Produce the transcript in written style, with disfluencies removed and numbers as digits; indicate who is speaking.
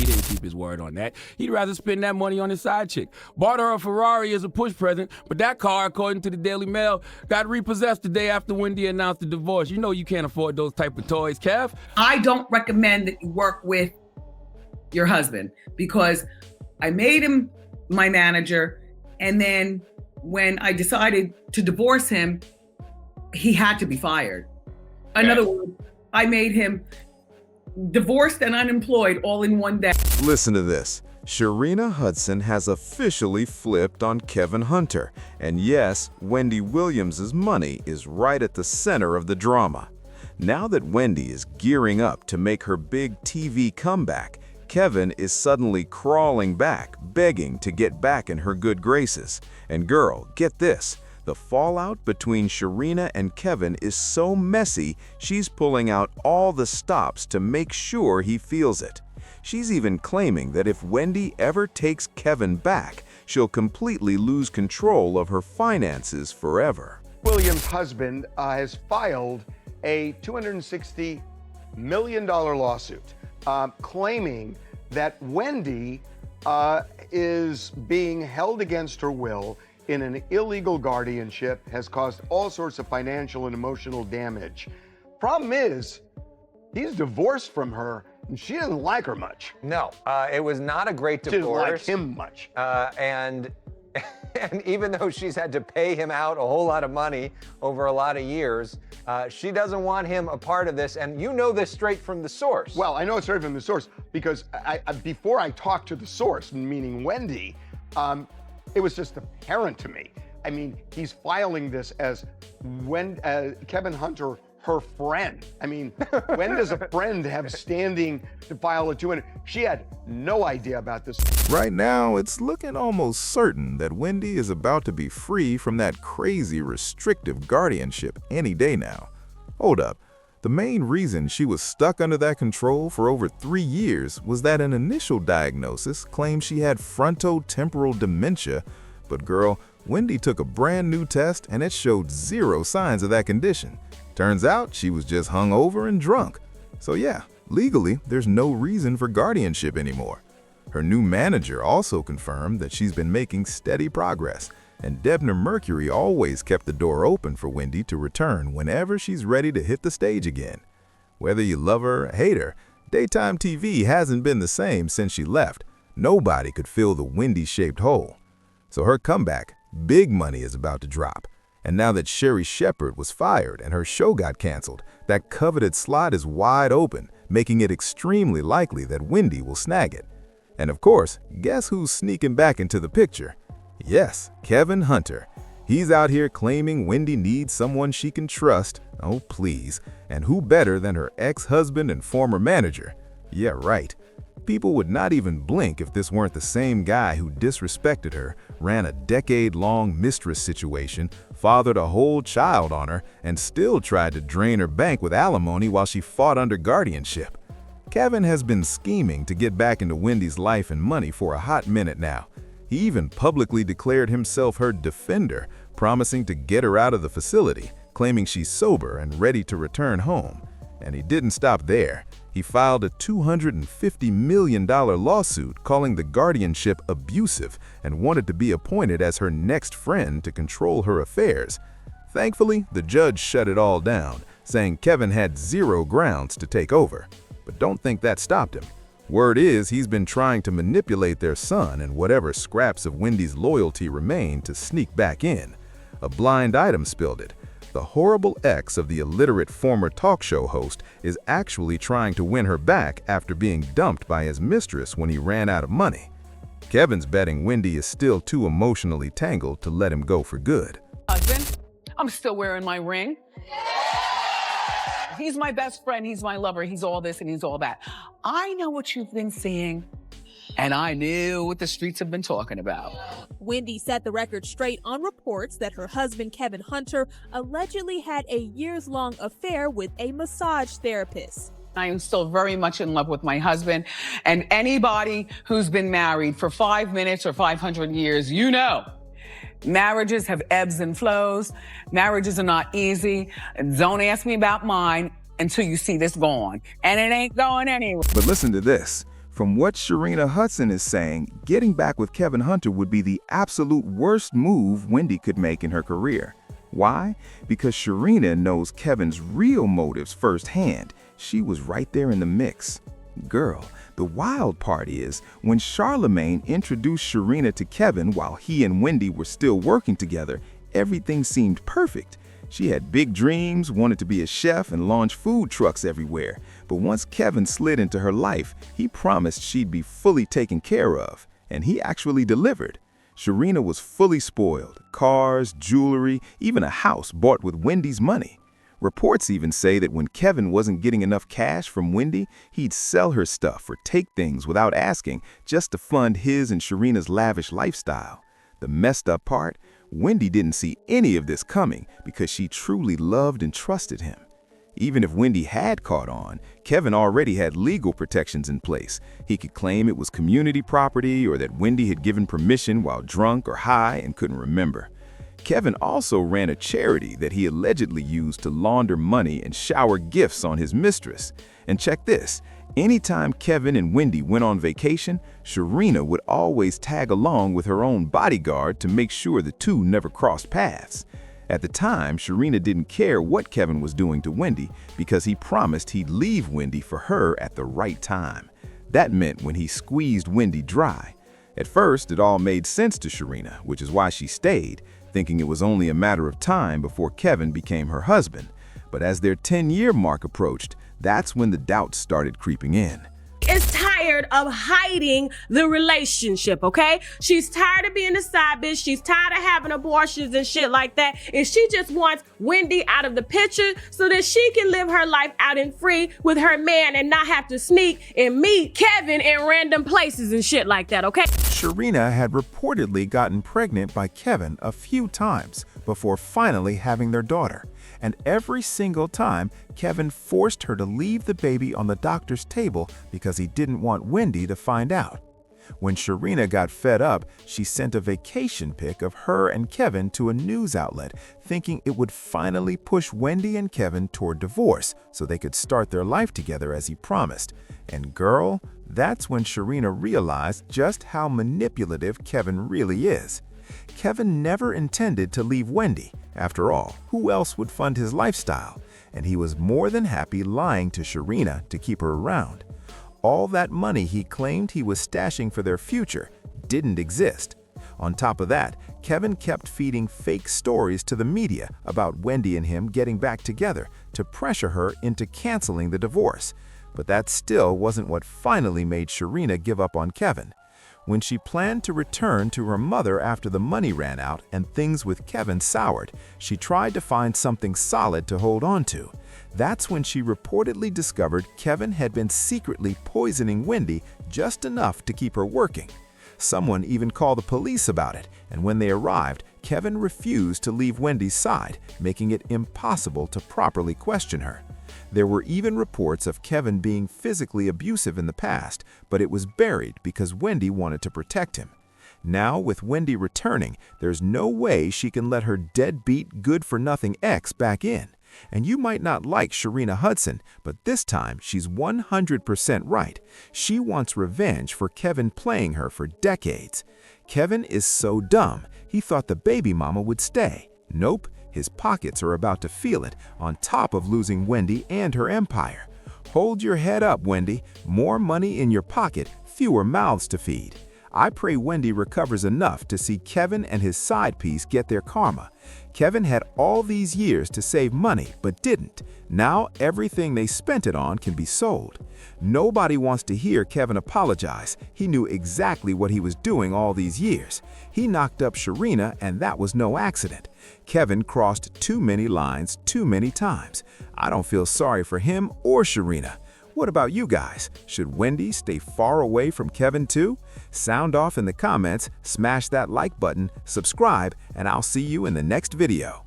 Speaker 1: He didn't keep his word on that. He'd rather spend that money on his side chick. Bought her a Ferrari as a push present, but that car, according to the Daily Mail, got repossessed the day after Wendy announced the divorce. You know you can't afford those type of toys, Kev.
Speaker 2: I don't recommend that you work with your husband because I made him my manager, and then when I decided to divorce him, he had to be fired. In other words, I made him divorced and unemployed all in one day.
Speaker 3: Listen to this. Sharina Hudson has officially flipped on Kevin Hunter. And yes, Wendy Williams' money is right at the center of the drama. Now that Wendy is gearing up to make her big TV comeback, Kevin is suddenly crawling back, begging to get back in her good graces. And girl, get this. The fallout between Sharina and Kevin is so messy, she's pulling out all the stops to make sure he feels it. She's even claiming that if Wendy ever takes Kevin back, she'll completely lose control of her finances forever.
Speaker 4: Williams' husband has filed a $260 million lawsuit claiming that Wendy is being held against her will in an illegal guardianship, has caused all sorts of financial and emotional damage. Problem is, he's divorced from her, and she doesn't like her much.
Speaker 5: No, it was not a great divorce.
Speaker 4: She didn't like him much.
Speaker 5: And even though she's had to pay him out a whole lot of money over a lot of years, she doesn't want him a part of this. And you know this straight from the source.
Speaker 4: Well, I know it straight from the source because before I talked to the source, meaning Wendy, it was just apparent to me. I mean, he's filing this as Kevin Hunter, her friend. I mean, when does a friend have standing to file a 200? She had no idea about this.
Speaker 3: Right now, it's looking almost certain that Wendy is about to be free from that crazy restrictive guardianship any day now. Hold up. The main reason she was stuck under that control for over 3 years was that an initial diagnosis claimed she had frontotemporal dementia, but girl, Wendy took a brand new test and it showed 0 signs of that condition. Turns out she was just hungover and drunk. So yeah, legally, there's no reason for guardianship anymore. Her new manager also confirmed that she's been making steady progress, and Debner Mercury always kept the door open for Wendy to return whenever she's ready to hit the stage again. Whether you love her or hate her, daytime TV hasn't been the same since she left. Nobody could fill the Wendy-shaped hole. So her comeback, big money, is about to drop. And now that Sherri Shepherd was fired and her show got canceled, that coveted slot is wide open, making it extremely likely that Wendy will snag it. And of course, guess who's sneaking back into the picture? Yes, Kevin Hunter. He's out here claiming Wendy needs someone she can trust. Oh, please. And who better than her ex-husband and former manager? Yeah, right. People would not even blink if this weren't the same guy who disrespected her, ran a decade-long mistress situation, fathered a whole child on her, and still tried to drain her bank with alimony while she fought under guardianship. Kevin has been scheming to get back into Wendy's life and money for a hot minute now. He even publicly declared himself her defender, promising to get her out of the facility, claiming she's sober and ready to return home. And he didn't stop there. He filed a $250 million lawsuit calling the guardianship abusive and wanted to be appointed as her next friend to control her affairs. Thankfully, the judge shut it all down, saying Kevin had 0 grounds to take over. But don't think that stopped him. Word is he's been trying to manipulate their son and whatever scraps of Wendy's loyalty remain to sneak back in. A blind item spilled it. The horrible ex of the illiterate former talk show host is actually trying to win her back after being dumped by his mistress when he ran out of money. Kevin's betting Wendy is still too emotionally tangled to let him go for good.
Speaker 2: Husband, I'm still wearing my ring. He's my best friend, he's my lover, he's all this and he's all that. I know what you've been seeing, and I knew what the streets have been talking about.
Speaker 6: Wendy set the record straight on reports that her husband, Kevin Hunter, allegedly had a years-long affair with a massage therapist.
Speaker 2: I am still very much in love with my husband, and anybody who's been married for 5 minutes or 500 years, you know, marriages have ebbs and flows. Marriages are not easy. Don't ask me about mine until you see this gone. And it ain't going anywhere.
Speaker 3: But listen to this. From what Sharina Hudson is saying, getting back with Kevin Hunter would be the absolute worst move Wendy could make in her career. Why? Because Sharina knows Kevin's real motives firsthand. She was right there in the mix. Girl, the wild part is, when Charlemagne introduced Sharina to Kevin while he and Wendy were still working together, everything seemed perfect. She had big dreams, wanted to be a chef and launch food trucks everywhere. But once Kevin slid into her life, he promised she'd be fully taken care of. And he actually delivered. Sharina was fully spoiled. Cars, jewelry, even a house bought with Wendy's money. Reports even say that when Kevin wasn't getting enough cash from Wendy, he'd sell her stuff or take things without asking just to fund his and Sharina's lavish lifestyle. The messed up part? Wendy didn't see any of this coming because she truly loved and trusted him. Even if Wendy had caught on, Kevin already had legal protections in place. He could claim it was community property or that Wendy had given permission while drunk or high and couldn't remember. Kevin also ran a charity that he allegedly used to launder money and shower gifts on his mistress. And check this, anytime Kevin and Wendy went on vacation, Sharina would always tag along with her own bodyguard to make sure the two never crossed paths. At the time, Sharina didn't care what Kevin was doing to Wendy because he promised he'd leave Wendy for her at the right time. That meant when he squeezed Wendy dry. At first, it all made sense to Sharina, which is why she stayed, thinking it was only a matter of time before Kevin became her husband. But as their 10-year mark approached, that's when the doubts started creeping in.
Speaker 7: Is tired of hiding the relationship, okay? She's tired of being a side bitch. She's tired of having abortions and shit like that. And she just wants Wendy out of the picture so that she can live her life out and free with her man and not have to sneak and meet Kevin in random places and shit like that, okay?
Speaker 8: Sharina had reportedly gotten pregnant by Kevin a few times before finally having their daughter. And every single time, Kevin forced her to leave the baby on the doctor's table because he didn't want Wendy to find out. When Sharina got fed up, she sent a vacation pic of her and Kevin to a news outlet, thinking it would finally push Wendy and Kevin toward divorce so they could start their life together as he promised. And girl, that's when Sharina realized just how manipulative Kevin really is. Kevin never intended to leave Wendy. After all, who else would fund his lifestyle? And he was more than happy lying to Sharina to keep her around. All that money he claimed he was stashing for their future didn't exist. On top of that, Kevin kept feeding fake stories to the media about Wendy and him getting back together to pressure her into canceling the divorce. But that still wasn't what finally made Sharina give up on Kevin. When she planned to return to her mother after the money ran out and things with Kevin soured, she tried to find something solid to hold on to. That's when she reportedly discovered Kevin had been secretly poisoning Wendy just enough to keep her working. Someone even called the police about it, and when they arrived, Kevin refused to leave Wendy's side, making it impossible to properly question her. There were even reports of Kevin being physically abusive in the past, but it was buried because Wendy wanted to protect him. Now, with Wendy returning, there's no way she can let her deadbeat, good-for-nothing ex back in. And you might not like Sharina Hudson, but this time she's 100% right. She wants revenge for Kevin playing her for decades. Kevin is so dumb, he thought the baby mama would stay. Nope. His pockets are about to feel it, on top of losing Wendy and her empire. Hold your head up, Wendy. More money in your pocket, fewer mouths to feed. I pray Wendy recovers enough to see Kevin and his side piece get their karma. Kevin had all these years to save money, but didn't. Now everything they spent it on can be sold. Nobody wants to hear Kevin apologize. He knew exactly what he was doing all these years. He knocked up Sharina, and that was no accident. Kevin crossed too many lines too many times. I don't feel sorry for him or Sharina. What about you guys? Should Wendy stay far away from Kevin too? Sound off in the comments, smash that like button, subscribe, and I'll see you in the next video.